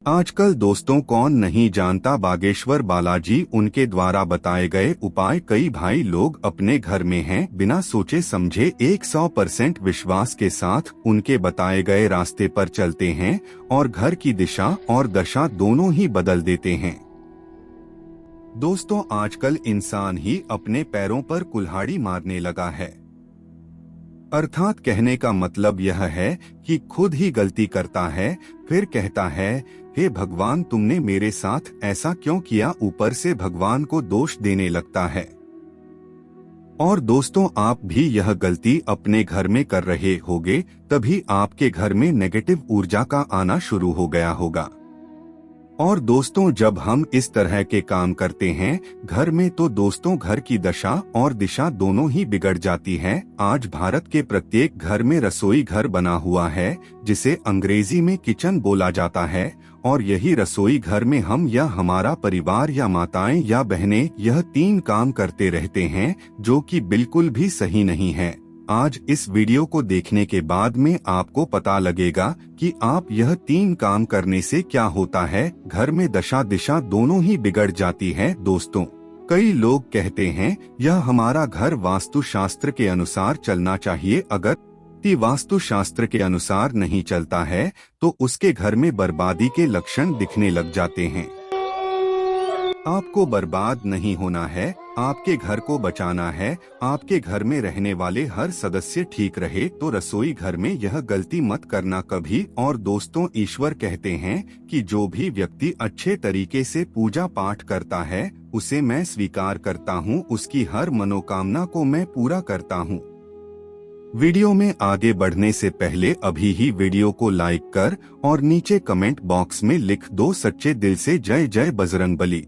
आजकल दोस्तों कौन नहीं जानता बागेश्वर बालाजी। उनके द्वारा बताए गए उपाय कई भाई लोग अपने घर में हैं, बिना सोचे समझे 100% विश्वास के साथ उनके बताए गए रास्ते पर चलते हैं और घर की दिशा और दशा दोनों ही बदल देते हैं। दोस्तों आजकल इंसान ही अपने पैरों पर कुल्हाड़ी मारने लगा है। अर्थात कहने का मतलब यह है कि खुद ही गलती करता है, फिर कहता है हे भगवान तुमने मेरे साथ ऐसा क्यों किया, ऊपर से भगवान को दोष देने लगता है। और दोस्तों आप भी यह गलती अपने घर में कर रहे होंगे, तभी आपके घर में नेगेटिव ऊर्जा का आना शुरू हो गया होगा। और दोस्तों जब हम इस तरह के काम करते हैं घर में, तो दोस्तों घर की दशा और दिशा दोनों ही बिगड़ जाती है। आज भारत के प्रत्येक घर में रसोई घर बना हुआ है, जिसे अंग्रेजी में किचन बोला जाता है। और यही रसोई घर में हम या हमारा परिवार या माताएं या बहनें यह 3 काम करते रहते हैं, जो कि बिल्कुल भी सही नहीं है। आज इस वीडियो को देखने के बाद में आपको पता लगेगा कि आप यह 3 काम करने से क्या होता है, घर में दशा दिशा दोनों ही बिगड़ जाती है। दोस्तों कई लोग कहते हैं यह हमारा घर वास्तुशास्त्र के अनुसार चलना चाहिए, अगर वास्तुशास्त्र के अनुसार नहीं चलता है तो उसके घर में बर्बादी के लक्षण दिखने लग जाते हैं। आपको बर्बाद नहीं होना है, आपके घर को बचाना है, आपके घर में रहने वाले हर सदस्य ठीक रहे, तो रसोई घर में यह गलती मत करना कभी। और दोस्तों ईश्वर कहते हैं कि जो भी व्यक्ति अच्छे तरीके से पूजा पाठ करता है उसे मैं स्वीकार करता हूँ, उसकी हर मनोकामना को मैं पूरा करता हूँ। वीडियो में आगे बढ़ने से पहले अभी ही वीडियो को लाइक कर और नीचे कमेंट बॉक्स में लिख दो सच्चे दिल से जय जय बजरंगबली।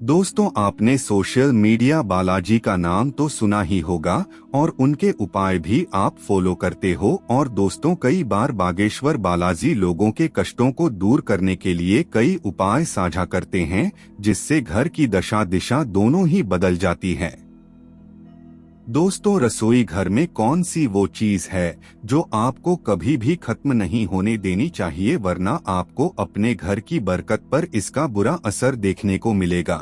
दोस्तों आपने सोशल मीडिया बालाजी का नाम तो सुना ही होगा और उनके उपाय भी आप फॉलो करते हो। और दोस्तों कई बार बागेश्वर बालाजी लोगों के कष्टों को दूर करने के लिए कई उपाय साझा करते हैं, जिससे घर की दशा दिशा दोनों ही बदल जाती है। दोस्तों रसोई घर में कौन सी वो चीज है जो आपको कभी भी खत्म नहीं होने देनी चाहिए, वरना आपको अपने घर की बरकत पर इसका बुरा असर देखने को मिलेगा।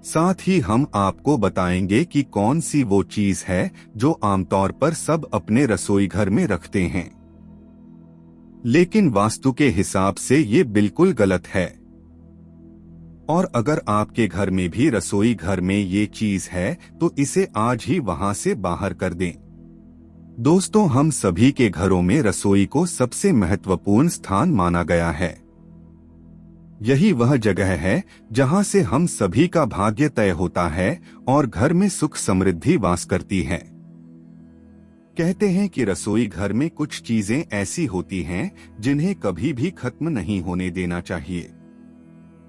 साथ ही हम आपको बताएंगे कि कौन सी वो चीज है जो आमतौर पर सब अपने रसोई घर में रखते हैं, लेकिन वास्तु के हिसाब से ये बिल्कुल गलत है। और अगर आपके घर में भी रसोई घर में ये चीज है तो इसे आज ही वहां से बाहर कर दें। दोस्तों हम सभी के घरों में रसोई को सबसे महत्वपूर्ण स्थान माना गया है। यही वह जगह है जहां से हम सभी का भाग्य तय होता है और घर में सुख समृद्धि वास करती है। कहते हैं कि रसोई घर में कुछ चीजें ऐसी होती हैं जिन्हें कभी भी खत्म नहीं होने देना चाहिए।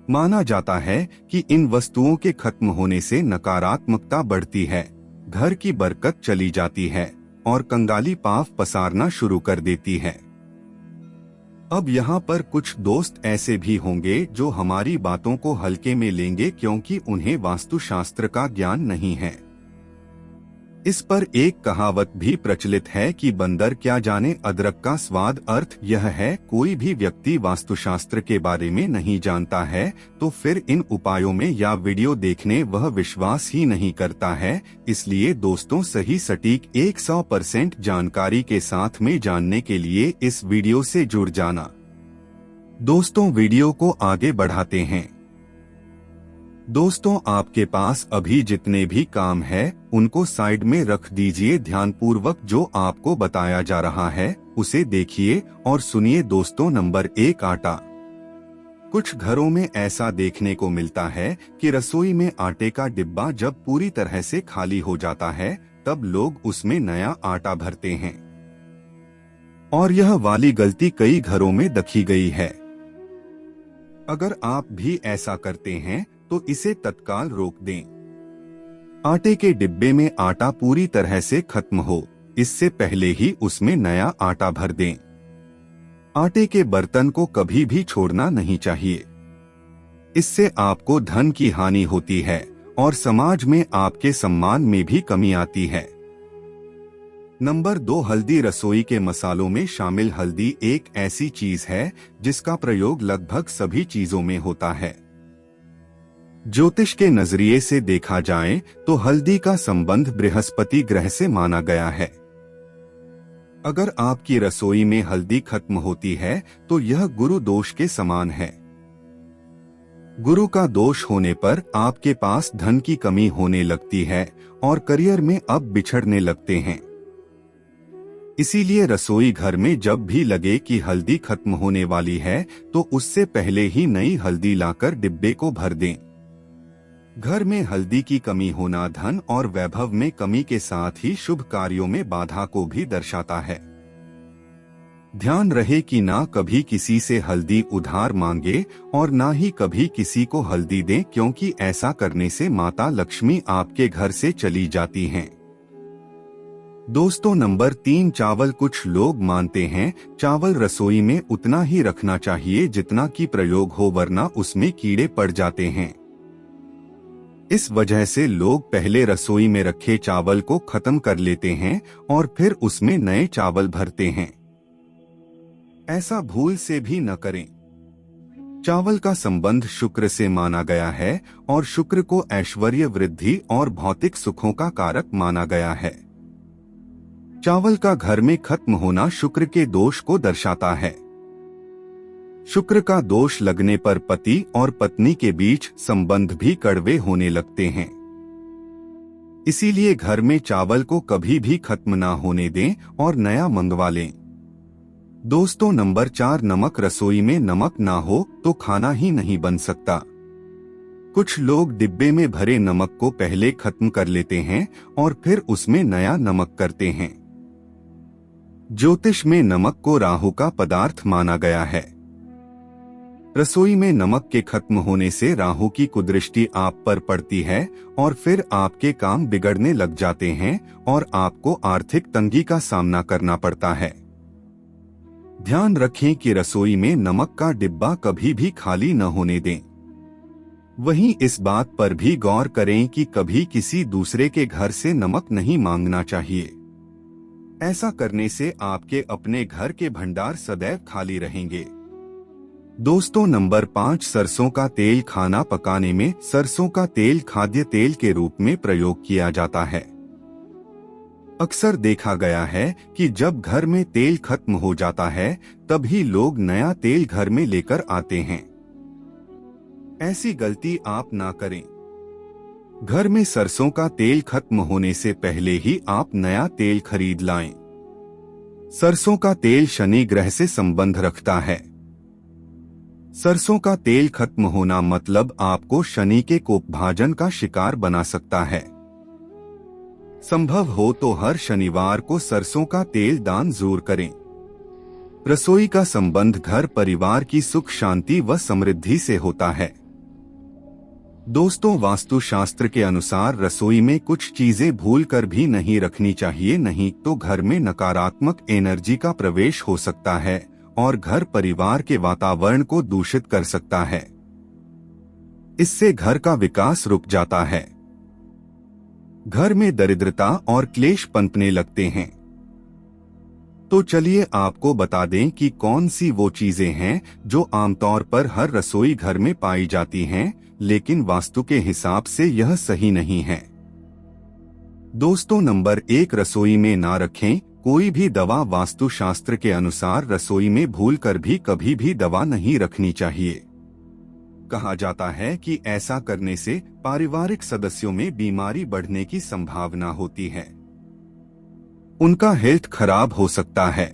माना जाता है कि इन वस्तुओं के खत्म होने से नकारात्मकता बढ़ती है, घर की बरकत चली जाती है और कंगाली पाप पसारना शुरू कर देती है। अब यहाँ पर कुछ दोस्त ऐसे भी होंगे जो हमारी बातों को हल्के में लेंगे, क्योंकि उन्हें वास्तुशास्त्र का ज्ञान नहीं है। इस पर एक कहावत भी प्रचलित है कि बंदर क्या जाने अदरक का स्वाद। अर्थ यह है कोई भी व्यक्ति वास्तुशास्त्र के बारे में नहीं जानता है तो फिर इन उपायों में या वीडियो देखने वह विश्वास ही नहीं करता है। इसलिए दोस्तों सही सटीक 100% जानकारी के साथ में जानने के लिए इस वीडियो से जुड़ जाना। दोस्तों वीडियो को आगे बढ़ाते हैं। दोस्तों आपके पास अभी जितने भी काम है उनको साइड में रख दीजिए, ध्यानपूर्वक जो आपको बताया जा रहा है उसे देखिए और सुनिए। दोस्तों नंबर 1 आटा। कुछ घरों में ऐसा देखने को मिलता है कि रसोई में आटे का डिब्बा जब पूरी तरह से खाली हो जाता है तब लोग उसमें नया आटा भरते हैं, और यह वाली गलती कई घरों में देखी गई है। अगर आप भी ऐसा करते हैं तो इसे तत्काल रोक दें। आटे के डिब्बे में आटा पूरी तरह से खत्म हो इससे पहले ही उसमें नया आटा भर दें। आटे के बर्तन को कभी भी छोड़ना नहीं चाहिए, इससे आपको धन की हानि होती है और समाज में आपके सम्मान में भी कमी आती है। नंबर 2, हल्दी। रसोई के मसालों में शामिल हल्दी एक ऐसी चीज है जिसका प्रयोग लगभग सभी चीजों में होता है। ज्योतिष के नजरिए से देखा जाए तो हल्दी का संबंध बृहस्पति ग्रह से माना गया है। अगर आपकी रसोई में हल्दी खत्म होती है तो यह गुरु दोष के समान है। गुरु का दोष होने पर आपके पास धन की कमी होने लगती है और करियर में अब बिछड़ने लगते हैं। इसीलिए रसोई घर में जब भी लगे कि हल्दी खत्म होने वाली है तो उससे पहले ही नई हल्दी लाकर डिब्बे को भर दें। घर में हल्दी की कमी होना धन और वैभव में कमी के साथ ही शुभ कार्यों में बाधा को भी दर्शाता है। ध्यान रहे कि ना कभी किसी से हल्दी उधार मांगे और ना ही कभी किसी को हल्दी दें, क्योंकि ऐसा करने से माता लक्ष्मी आपके घर से चली जाती हैं। दोस्तों, नंबर 3, चावल। कुछ लोग मानते हैं चावल रसोई में उतना ही रखना चाहिए जितना कि प्रयोग हो, वरना उसमें कीड़े पड़ जाते हैं। इस वजह से लोग पहले रसोई में रखे चावल को खत्म कर लेते हैं और फिर उसमें नए चावल भरते हैं। ऐसा भूल से भी न करें। चावल का संबंध शुक्र से माना गया है और शुक्र को ऐश्वर्य वृद्धि और भौतिक सुखों का कारक माना गया है। चावल का घर में खत्म होना शुक्र के दोष को दर्शाता है। शुक्र का दोष लगने पर पति और पत्नी के बीच संबंध भी कड़वे होने लगते हैं। इसीलिए घर में चावल को कभी भी खत्म ना होने दें और नया मंगवा लें। दोस्तों, नंबर 4, नमक। रसोई में नमक ना हो तो खाना ही नहीं बन सकता। कुछ लोग डिब्बे में भरे नमक को पहले खत्म कर लेते हैं और फिर उसमें नया नमक करते हैं। ज्योतिष में नमक को राहु का पदार्थ माना गया है। रसोई में नमक के खत्म होने से राहु की कुदृष्टि आप पर पड़ती है और फिर आपके काम बिगड़ने लग जाते हैं और आपको आर्थिक तंगी का सामना करना पड़ता है। ध्यान रखें कि रसोई में नमक का डिब्बा कभी भी खाली न होने दें। वहीं इस बात पर भी गौर करें कि कभी किसी दूसरे के घर से नमक नहीं मांगना चाहिए। ऐसा करने से आपके अपने घर के भंडार सदैव खाली रहेंगे। दोस्तों, नंबर 5, सरसों का तेल। खाना पकाने में सरसों का तेल खाद्य तेल के रूप में प्रयोग किया जाता है। अक्सर देखा गया है कि जब घर में तेल खत्म हो जाता है तभी लोग नया तेल घर में लेकर आते हैं। ऐसी गलती आप ना करें। घर में सरसों का तेल खत्म होने से पहले ही आप नया तेल खरीद लाएं। सरसों का तेल शनि ग्रह से संबंध रखता है। सरसों का तेल खत्म होना मतलब आपको शनि के कोपभाजन का शिकार बना सकता है। संभव हो तो हर शनिवार को सरसों का तेल दान जरूर करें। रसोई का संबंध घर परिवार की सुख शांति व समृद्धि से होता है। दोस्तों, वास्तुशास्त्र के अनुसार रसोई में कुछ चीजें भूलकर भी नहीं रखनी चाहिए, नहीं तो घर में नकारात्मक एनर्जी का प्रवेश हो सकता है और घर परिवार के वातावरण को दूषित कर सकता है। इससे घर का विकास रुक जाता है। घर में दरिद्रता और क्लेश पनपने लगते हैं। तो चलिए आपको बता दें कि कौन सी वो चीजें हैं जो आमतौर पर हर रसोई घर में पाई जाती हैं, लेकिन वास्तु के हिसाब से यह सही नहीं है। दोस्तों, नंबर 1, रसोई में ना रखें कोई भी दवा। वास्तुशास्त्र के अनुसार रसोई में भूलकर भी कभी भी दवा नहीं रखनी चाहिए। कहा जाता है कि ऐसा करने से पारिवारिक सदस्यों में बीमारी बढ़ने की संभावना होती है। उनका हेल्थ खराब हो सकता है।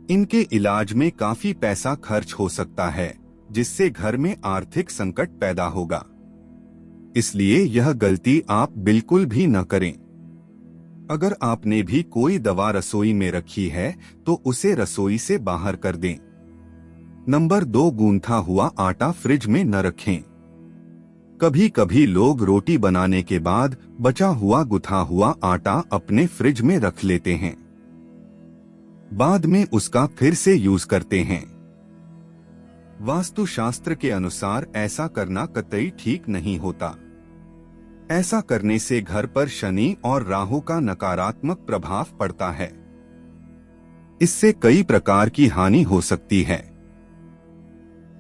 इनके इलाज में काफी पैसा खर्च हो सकता है, जिससे घर में आर्थिक संकट पैदा होगा। इसलिए यह गलती आप बिल्कुल भी न करें। अगर आपने भी कोई दवा रसोई में रखी है तो उसे रसोई से बाहर कर दें। नंबर 2, गूंथा हुआ आटा फ्रिज में न रखें। कभी कभी लोग रोटी बनाने के बाद बचा हुआ गुथा हुआ आटा अपने फ्रिज में रख लेते हैं। बाद में उसका फिर से यूज करते हैं। वास्तुशास्त्र के अनुसार ऐसा करना कतई ठीक नहीं होता। ऐसा करने से घर पर शनि और राहु का नकारात्मक प्रभाव पड़ता है। इससे कई प्रकार की हानि हो सकती है।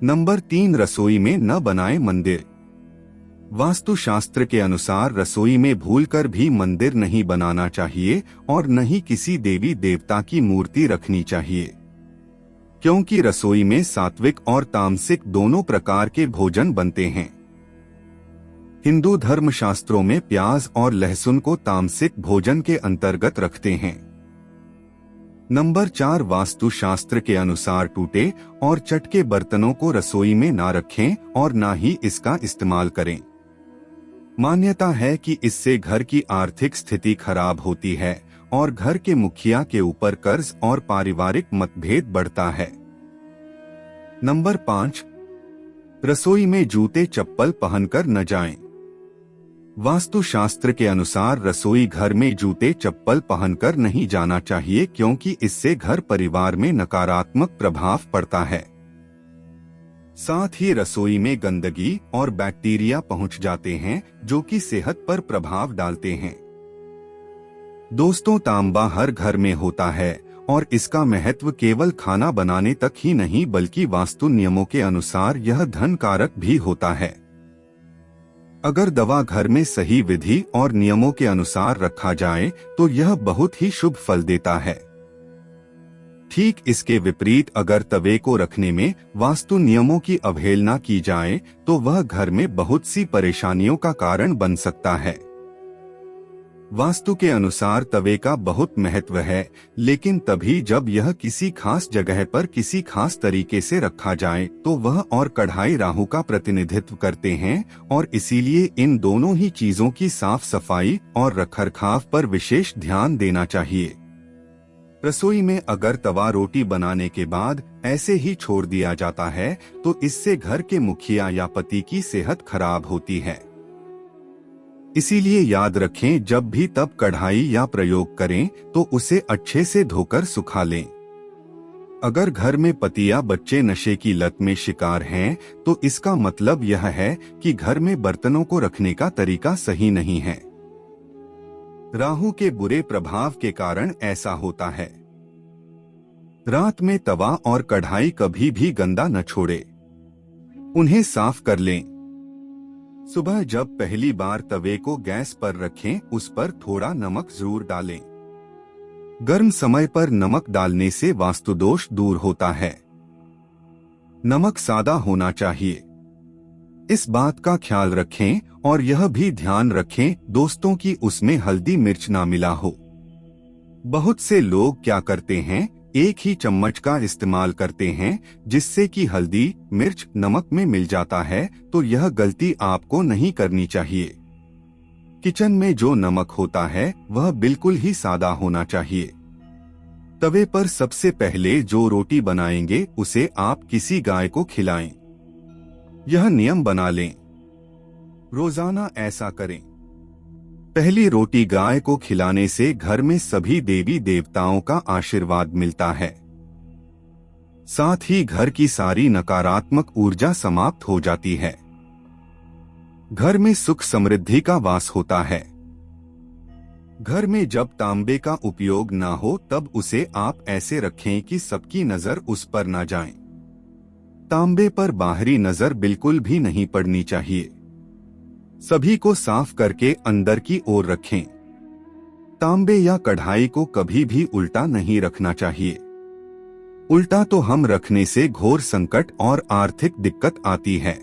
नंबर 3, रसोई में न बनाए मंदिर। वास्तुशास्त्र के अनुसार रसोई में भूलकर भी मंदिर नहीं बनाना चाहिए और न ही किसी देवी देवता की मूर्ति रखनी चाहिए, क्योंकि रसोई में सात्विक और तामसिक दोनों प्रकार के भोजन बनते हैं। हिंदू धर्मशास्त्रों में प्याज और लहसुन को तामसिक भोजन के अंतर्गत रखते हैं। नंबर 4, वास्तुशास्त्र के अनुसार टूटे और चटके बर्तनों को रसोई में ना रखें और ना ही इसका इस्तेमाल करें। मान्यता है कि इससे घर की आर्थिक स्थिति खराब होती है और घर के मुखिया के ऊपर कर्ज और पारिवारिक मतभेद बढ़ता है। नंबर 5, रसोई में जूते चप्पल पहनकर न जाएं। वास्तुशास्त्र के अनुसार रसोई घर में जूते चप्पल पहनकर नहीं जाना चाहिए, क्योंकि इससे घर परिवार में नकारात्मक प्रभाव पड़ता है। साथ ही रसोई में गंदगी और बैक्टीरिया पहुंच जाते हैं जो कि सेहत पर प्रभाव डालते हैं। दोस्तों, तांबा हर घर में होता है और इसका महत्व केवल खाना बनाने तक ही नहीं बल्कि वास्तु नियमों के अनुसार यह धन कारक भी होता है। अगर दवा घर में सही विधि और नियमों के अनुसार रखा जाए तो यह बहुत ही शुभ फल देता है। ठीक इसके विपरीत अगर तवे को रखने में वास्तु नियमों की अवहेलना की जाए तो वह घर में बहुत सी परेशानियों का कारण बन सकता है। वास्तु के अनुसार तवे का बहुत महत्व है, लेकिन तभी जब यह किसी खास जगह पर किसी खास तरीके से रखा जाए तो वह और कढ़ाई राहु का प्रतिनिधित्व करते हैं और इसीलिए इन दोनों ही चीजों की साफ सफाई और रखरखाव पर विशेष ध्यान देना चाहिए। रसोई में अगर तवा रोटी बनाने के बाद ऐसे ही छोड़ दिया जाता है तो इससे घर के मुखिया या पति की सेहत खराब होती है। इसीलिए याद रखें, जब भी तब कढ़ाई या प्रयोग करें तो उसे अच्छे से धोकर सुखा लें। अगर घर में पति या बच्चे नशे की लत में शिकार हैं तो इसका मतलब यह है कि घर में बर्तनों को रखने का तरीका सही नहीं है। राहु के बुरे प्रभाव के कारण ऐसा होता है। रात में तवा और कढ़ाई कभी भी गंदा न छोड़े, उन्हें साफ कर लें। सुबह जब पहली बार तवे को गैस पर रखें, उस पर थोड़ा नमक जरूर डालें। गर्म समय पर नमक डालने से वास्तु दोष दूर होता है। नमक सादा होना चाहिए, इस बात का ख्याल रखें और यह भी ध्यान रखें दोस्तों कि उसमें हल्दी मिर्च ना मिला हो। बहुत से लोग क्या करते हैं, एक ही चम्मच का इस्तेमाल करते हैं जिससे कि हल्दी मिर्च नमक में मिल जाता है, तो यह गलती आपको नहीं करनी चाहिए। किचन में जो नमक होता है वह बिल्कुल ही सादा होना चाहिए। तवे पर सबसे पहले जो रोटी बनाएंगे उसे आप किसी गाय को खिलाएं। यह नियम बना लें, रोजाना ऐसा करें। पहली रोटी गाय को खिलाने से घर में सभी देवी देवताओं का आशीर्वाद मिलता है। साथ ही घर की सारी नकारात्मक ऊर्जा समाप्त हो जाती है। घर में सुख समृद्धि का वास होता है। घर में जब तांबे का उपयोग ना हो तब उसे आप ऐसे रखें कि सबकी नजर उस पर ना जाए। तांबे पर बाहरी नजर बिल्कुल भी नहीं पड़नी चाहिए। सभी को साफ करके अंदर की ओर रखें। तांबे या कढ़ाई को कभी भी उल्टा नहीं रखना चाहिए। उल्टा तो हम रखने से घोर संकट और आर्थिक दिक्कत आती है।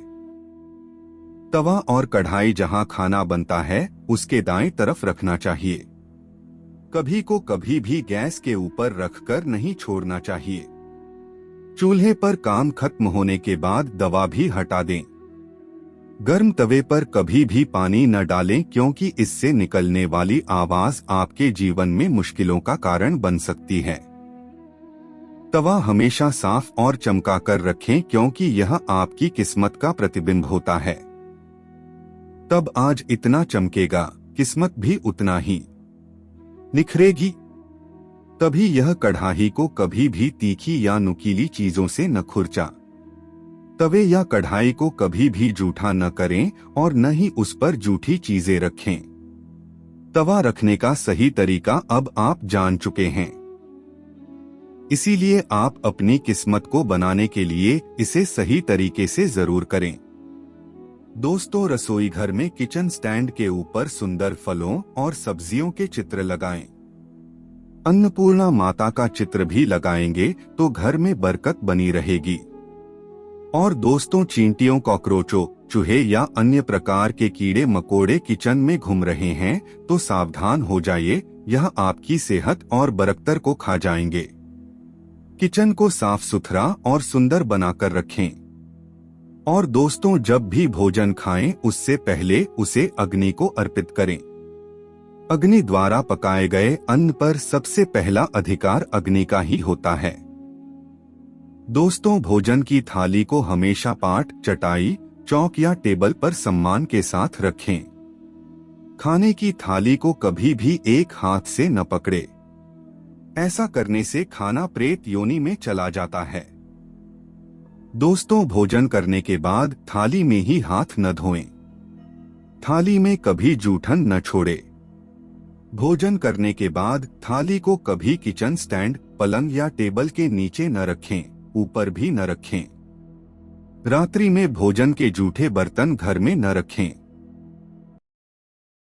तवा और कढ़ाई जहां खाना बनता है उसके दाएं तरफ रखना चाहिए। कभी को कभी भी गैस के ऊपर रखकर नहीं छोड़ना चाहिए। चूल्हे पर काम खत्म होने के बाद दवा भी हटा दें। गर्म तवे पर कभी भी पानी न डालें, क्योंकि इससे निकलने वाली आवाज आपके जीवन में मुश्किलों का कारण बन सकती है। तवा हमेशा साफ और चमका कर रखें, क्योंकि यह आपकी किस्मत का प्रतिबिंब होता है। तब आज इतना चमकेगा, किस्मत भी उतना ही निखरेगी। तभी यह कढ़ाई को कभी भी तीखी या नुकीली चीजों से न खुरचा। तवे या कढ़ाई को कभी भी जूठा न करें और न ही उस पर जूठी चीजें रखें। तवा रखने का सही तरीका अब आप जान चुके हैं, इसीलिए आप अपनी किस्मत को बनाने के लिए इसे सही तरीके से जरूर करें। दोस्तों, रसोई घर में किचन स्टैंड के ऊपर सुंदर फलों और सब्जियों के चित्र लगाएं। अन्नपूर्णा माता का चित्र भी लगाएंगे तो घर में बरकत बनी रहेगी। और दोस्तों, चींटियों, कॉकरोचों, चूहे या अन्य प्रकार के कीड़े मकोड़े किचन में घूम रहे हैं तो सावधान हो जाइए, यह आपकी सेहत और बरकत को खा जाएंगे। किचन को साफ सुथरा और सुंदर बनाकर रखें। और दोस्तों, जब भी भोजन खाएं उससे पहले उसे अग्नि को अर्पित करें। अग्नि द्वारा पकाए गए अन्न पर सबसे पहला अधिकार अग्नि का ही होता है। दोस्तों, भोजन की थाली को हमेशा पाट, चटाई, चौक या टेबल पर सम्मान के साथ रखें। खाने की थाली को कभी भी एक हाथ से न पकड़े, ऐसा करने से खाना प्रेत योनि में चला जाता है। दोस्तों, भोजन करने के बाद थाली में ही हाथ न धोएं। थाली में कभी जूठन न छोड़े। भोजन करने के बाद थाली को कभी किचन स्टैंड, पलंग या टेबल के नीचे न रखें, ऊपर भी न रखें। रात्रि में भोजन के जूठे बर्तन घर में न रखें।